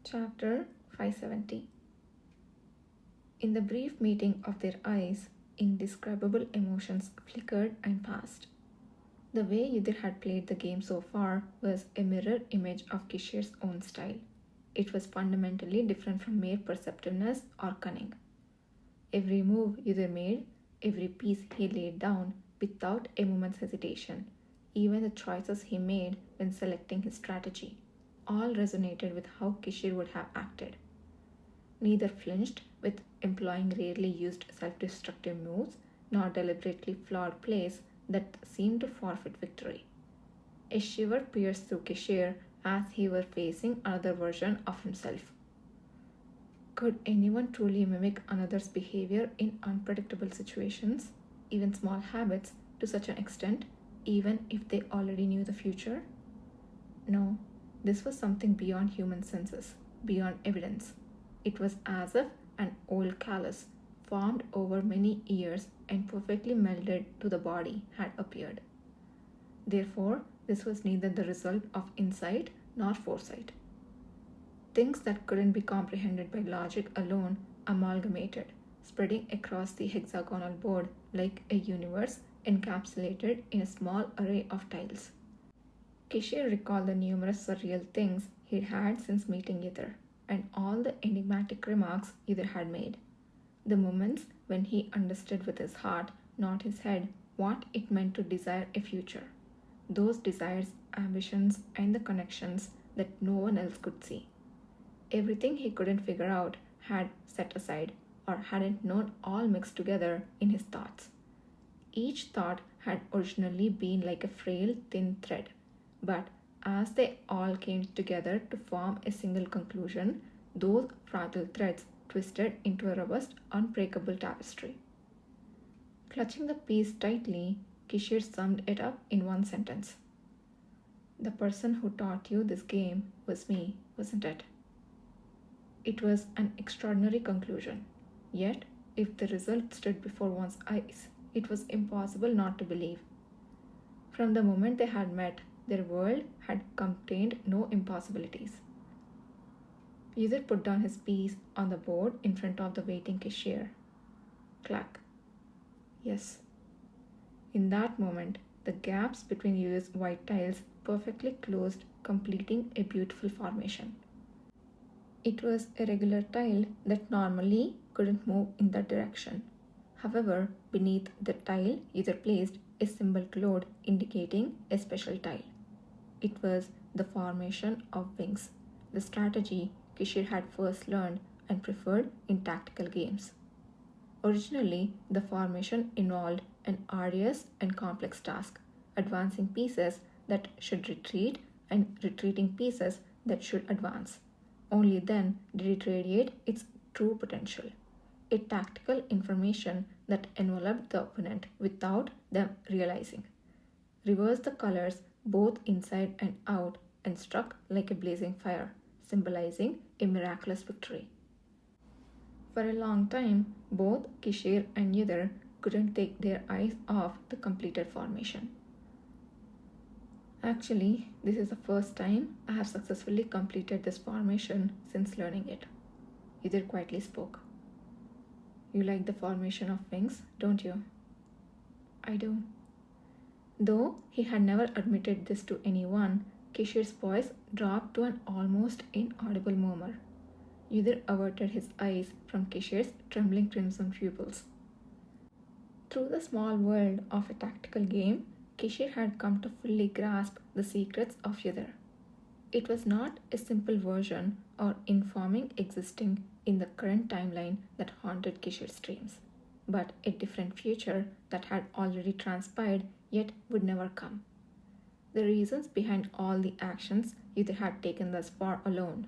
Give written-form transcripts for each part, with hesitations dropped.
Chapter 570. In the brief meeting of their eyes, indescribable emotions flickered and passed. The way Yudhir had played the game so far was a mirror image of Kishir's own style. It was fundamentally different from mere perceptiveness or cunning. Every move Yudhir made, every piece he laid down without a moment's hesitation, even the choices he made when selecting his strategy, all resonated with how Kishir would have acted. Neither flinched with employing rarely used self-destructive moves, nor deliberately flawed plays that seemed to forfeit victory. A shiver pierced through Kishir as he were facing another version of himself. Could anyone truly mimic another's behavior in unpredictable situations, even small habits, to such an extent, even if they already knew the future? No, this was something beyond human senses, beyond evidence. It was as if an old callus, formed over many years and perfectly melded to the body, had appeared. Therefore, this was neither the result of insight nor foresight. Things that couldn't be comprehended by logic alone amalgamated, spreading across the hexagonal board like a universe encapsulated in a small array of tiles. Kishir recalled the numerous surreal things he'd had since meeting Yither, and all the enigmatic remarks Yither had made. The moments when he understood with his heart, not his head, what it meant to desire a future. Those desires, ambitions, and the connections that no one else could see. Everything he couldn't figure out had set aside, or hadn't known, all mixed together in his thoughts. Each thought had originally been like a frail, thin thread, but as they all came together to form a single conclusion, those fragile threads twisted into a robust, unbreakable tapestry. Clutching the piece tightly, Kishir summed it up in one sentence. The person who taught you this game was me, wasn't it? It was an extraordinary conclusion. Yet, if the result stood before one's eyes, it was impossible not to believe. From the moment they had met, their world had contained no impossibilities. Yudhir put down his piece on the board in front of the waiting Kishir. Clack. Yes. In that moment, the gaps between Yudhir's white tiles perfectly closed, completing a beautiful formation. It was a regular tile that normally couldn't move in that direction. However, beneath the tile Yudhir placed a symbol glowed indicating a special tile. It was the formation of wings, the strategy Kishir had first learned and preferred in tactical games. Originally, the formation involved an arduous and complex task, advancing pieces that should retreat and retreating pieces that should advance. Only then did it radiate its true potential, a tactical information that enveloped the opponent without them realizing. Reversed the colors both inside and out and struck like a blazing fire, symbolizing a miraculous victory. For a long time, both Kishir and Yudhir couldn't take their eyes off the completed formation. Actually, this is the first time I have successfully completed this formation since learning it. Yudhir quietly spoke. You like the formation of wings, don't you? I do. Though he had never admitted this to anyone, Kishir's voice dropped to an almost inaudible murmur. Yudhir averted his eyes from Kishir's trembling crimson pupils. Through the small world of a tactical game, Kishir had come to fully grasp the secrets of Yudhir. It was not a simple version or informing existing in the current timeline that haunted Kishir's dreams, but a different future that had already transpired yet would never come. The reasons behind all the actions Yudhir had taken thus far alone,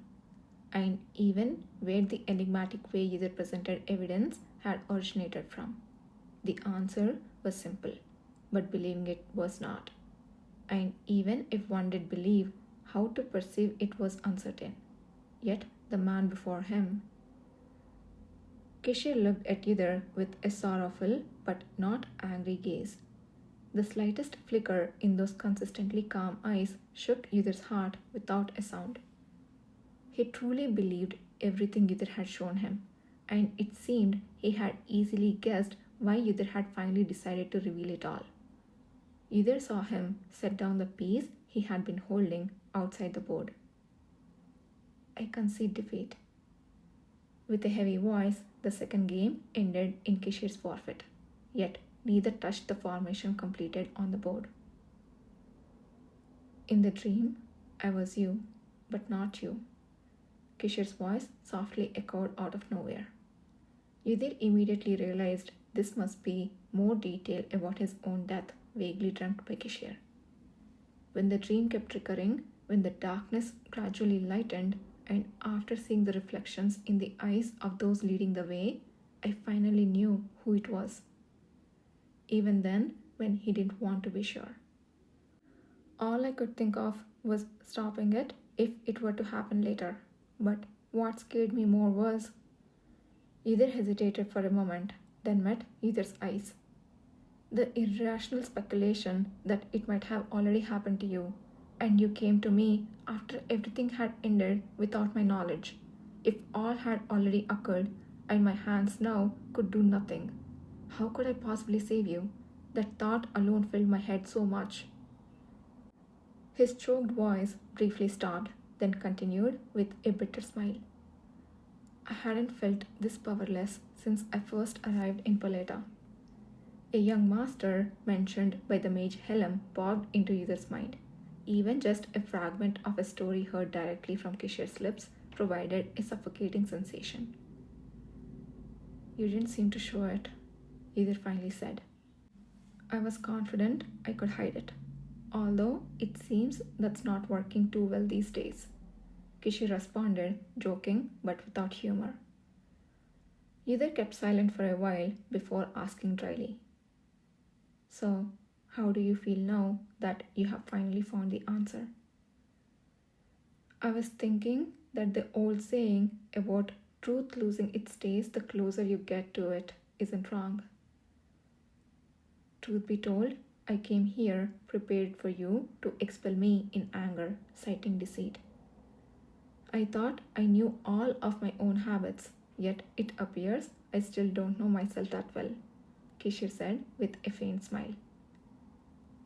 and even where the enigmatic way Yudhir presented evidence had originated from. The answer was simple, but believing it was not. And even if one did believe, how to perceive it was uncertain. Yet the man before him. Kishir looked at Yudhir with a sorrowful but not angry gaze. The slightest flicker in those consistently calm eyes shook Yudhir's heart without a sound. He truly believed everything Yudhir had shown him, and it seemed he had easily guessed why Yudhir had finally decided to reveal it all. Yudhir saw him set down the piece he had been holding outside the board. I concede defeat. With a heavy voice, the second game ended in Kishir's forfeit, yet neither touched the formation completed on the board. In the dream, I was you, but not you. Kishir's voice softly echoed out of nowhere. Yudhir immediately realized this must be more detail about his own death vaguely dreamt by Kishir. When the dream kept recurring, when the darkness gradually lightened, and after seeing the reflections in the eyes of those leading the way, I finally knew who it was. Even then, when he didn't want to be sure. All I could think of was stopping it if it were to happen later. But what scared me more was Yudhir hesitated for a moment, then met Yudhir's eyes. The irrational speculation that it might have already happened to you, and you came to me after everything had ended without my knowledge. If all had already occurred, and my hands now could do nothing, how could I possibly save you? That thought alone filled my head so much. His choked voice briefly stopped, then continued with a bitter smile. I hadn't felt this powerless since I first arrived in Paleta. A young master mentioned by the mage Helm popped into Yudhir's mind. Even just a fragment of a story heard directly from Kishir's lips provided a suffocating sensation. You didn't seem to show it, Yudhir finally said. I was confident I could hide it, although it seems that's not working too well these days. Kishir responded, joking but without humor. Yudhir kept silent for a while before asking dryly. So, how do you feel now that you have finally found the answer? I was thinking that the old saying about truth losing its taste the closer you get to it isn't wrong. Truth be told, I came here prepared for you to expel me in anger, citing deceit. I thought I knew all of my own habits, yet it appears I still don't know myself that well, Kishir said with a faint smile.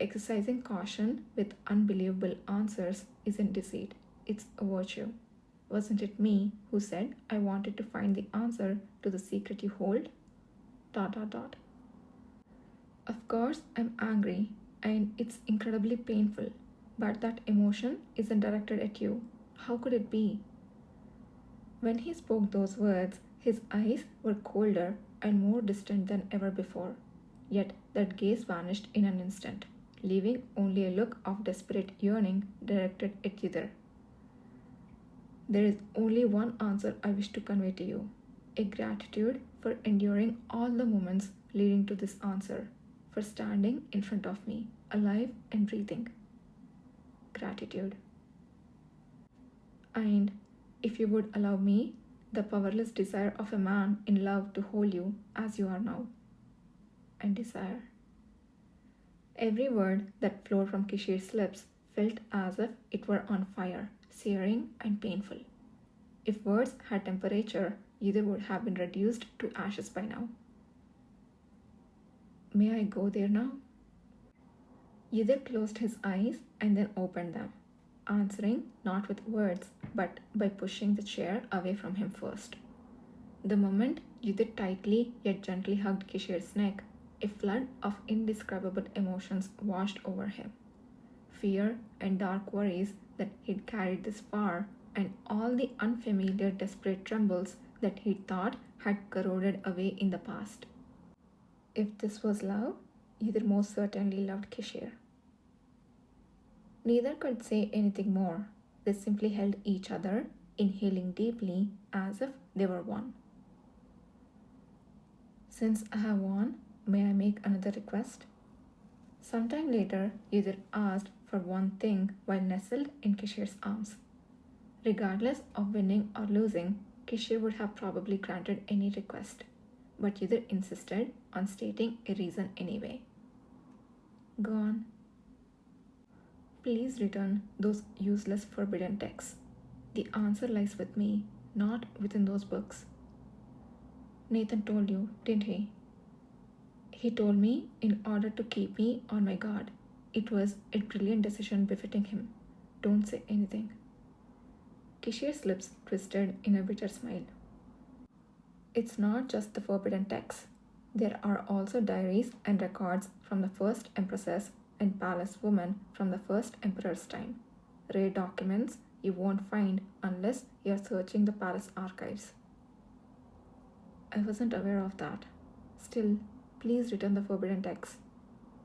Exercising caution with unbelievable answers isn't deceit, it's a virtue. Wasn't it me who said I wanted to find the answer to the secret you hold? ... Of course, I'm angry, and it's incredibly painful, but that emotion isn't directed at you. How could it be? When he spoke those words, his eyes were colder and more distant than ever before. Yet that gaze vanished in an instant, leaving only a look of desperate yearning directed at Yudhir. There is only one answer I wish to convey to you, a gratitude for enduring all the moments leading to this answer, for standing in front of me, alive and breathing. Gratitude. And if you would allow me, the powerless desire of a man in love to hold you as you are now. And desire. Every word that flowed from Kishir's lips felt as if it were on fire, searing and painful. If words had temperature, Yudhir would have been reduced to ashes by now. May I go there now? Yudhir closed his eyes and then opened them, answering not with words but by pushing the chair away from him first. The moment Yudhir tightly yet gently hugged Kishir's neck, a flood of indescribable emotions washed over him. Fear and dark worries that he'd carried this far, and all the unfamiliar desperate trembles that he'd thought had corroded away in the past. If this was love, Yudhir most certainly loved Kishir. Neither could say anything more. They simply held each other, inhaling deeply as if they were one. Since I have won, may I make another request? Sometime later, Yudhir asked for one thing while nestled in Kishir's arms. Regardless of winning or losing, Kishir would have probably granted any request, but Yudhir insisted on stating a reason anyway. Go on. Please return those useless forbidden texts. The answer lies with me, not within those books. Nathan told you, didn't he? He told me in order to keep me on my guard. It was a brilliant decision befitting him. Don't say anything. Kishir's lips twisted in a bitter smile. It's not just the forbidden texts. There are also diaries and records from the first empresses and palace women from the first emperor's time. Rare documents you won't find unless you're searching the palace archives. I wasn't aware of that. Still, please return the forbidden texts.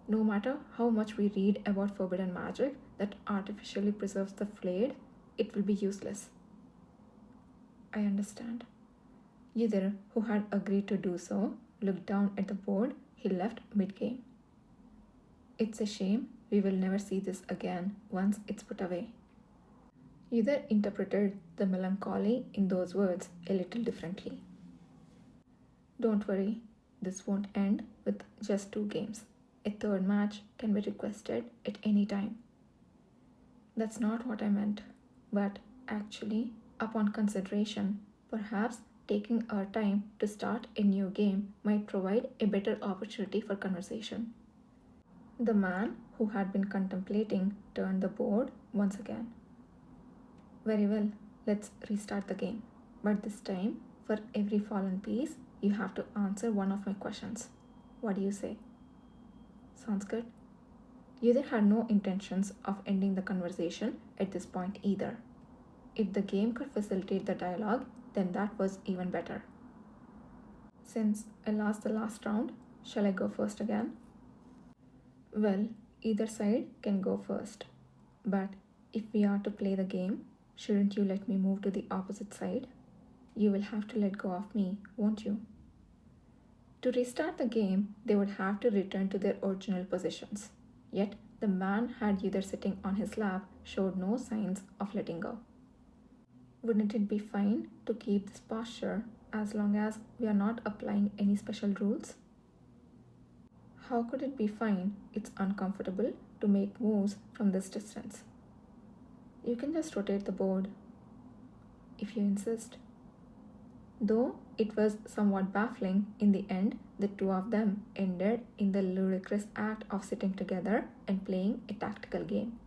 No matter how much we read about forbidden magic that artificially preserves the flayed, it will be useless. I understand. Yudhir, who had agreed to do so, looked down at the board he left mid-game. It's a shame we will never see this again once it's put away. Yudhir interpreted the melancholy in those words a little differently. Don't worry, this won't end with just 2 games. A third match can be requested at any time. That's not what I meant, but actually, upon consideration, perhaps taking our time to start a new game might provide a better opportunity for conversation. The man who had been contemplating turned the board once again. Very well, let's restart the game. But this time, for every fallen piece, you have to answer one of my questions. What do you say? Sounds good. Yudhir had no intentions of ending the conversation at this point either. If the game could facilitate the dialogue, then that was even better. Since I lost the last round, shall I go first again? Well, either side can go first. But if we are to play the game, shouldn't you let me move to the opposite side? You will have to let go of me, won't you? To restart the game, they would have to return to their original positions. Yet, the man had either sitting on his lap showed no signs of letting go. Wouldn't it be fine to keep this posture as long as we are not applying any special rules? How could it be fine? It's uncomfortable to make moves from this distance. You can just rotate the board, if you insist. Though it was somewhat baffling, in the end, the 2 of them ended in the ludicrous act of sitting together and playing a tactical game.